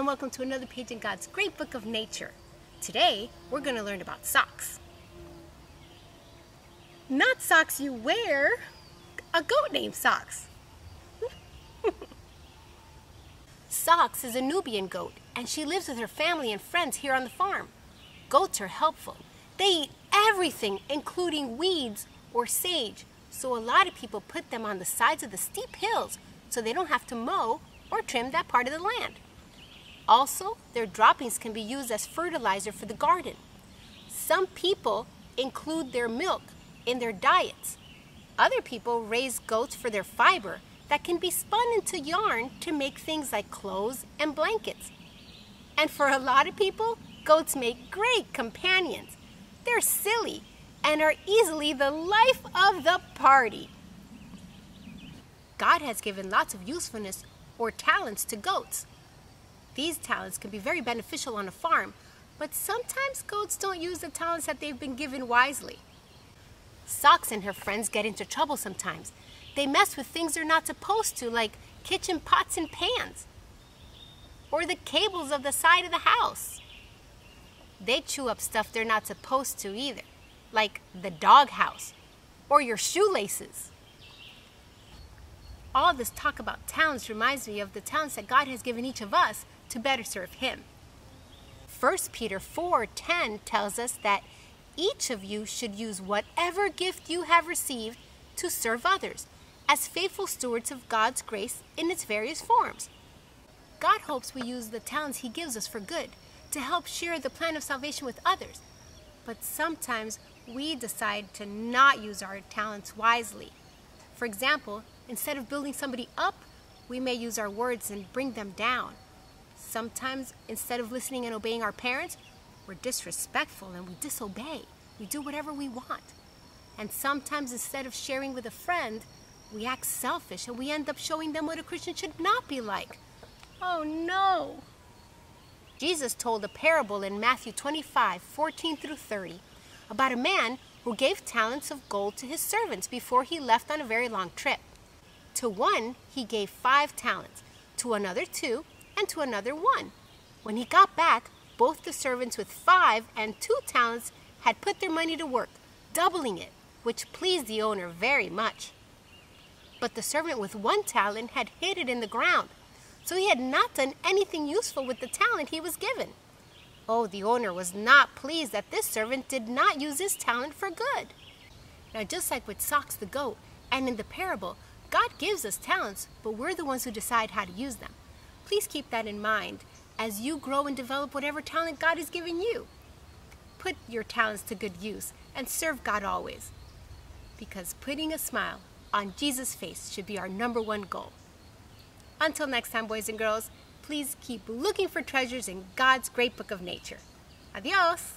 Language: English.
welcome to another page in God's great book of nature. Today, we're going to learn about socks. Not socks you wear, a goat named Socks. Socks is a Nubian goat, and she lives with her family and friends here on the farm. Goats are helpful. They eat everything, including weeds or sage, so a lot of people put them on the sides of the steep hills so they don't have to mow or trim that part of the land. Also, their droppings can be used as fertilizer for the garden. Some people include their milk in their diets. Other people raise goats for their fiber that can be spun into yarn to make things like clothes and blankets. And for a lot of people, goats make great companions. They're silly and are easily the life of the party. God has given lots of usefulness or talents to goats. These talents can be very beneficial on a farm, but sometimes goats don't use the talents that they've been given wisely. Socks and her friends get into trouble sometimes. They mess with things they're not supposed to, like kitchen pots and pans, or the cables of the side of the house. They chew up stuff they're not supposed to either, like the doghouse or your shoelaces. All this talk about talents reminds me of the talents that God has given each of us to better serve Him. 1 Peter 4:10 tells us that each of you should use whatever gift you have received to serve others as faithful stewards of God's grace in its various forms. God hopes we use the talents He gives us for good, to help share the plan of salvation with others. But sometimes we decide to not use our talents wisely. For example, instead of building somebody up, we may use our words and bring them down. Sometimes, instead of listening and obeying our parents, we're disrespectful and we disobey. We do whatever we want. And sometimes, instead of sharing with a friend, we act selfish and we end up showing them what a Christian should not be like. Oh no! Jesus told a parable in Matthew 25:14-30 about a man who gave talents of gold to his servants before he left on a very long trip. To one, he gave 5 talents, to another 2, and to another 1. When he got back, both the servants with 5 and 2 talents had put their money to work, doubling it, which pleased the owner very much. But the servant with 1 talent had hid it in the ground, so he had not done anything useful with the talent he was given. Oh, the owner was not pleased that this servant did not use his talent for good. Now, just like with Socks the goat and in the parable, God gives us talents, but we're the ones who decide how to use them. Please keep that in mind as you grow and develop whatever talent God has given you. Put your talents to good use and serve God always, because putting a smile on Jesus' face should be our #1 goal. Until next time, boys and girls, please keep looking for treasures in God's great book of nature. Adios!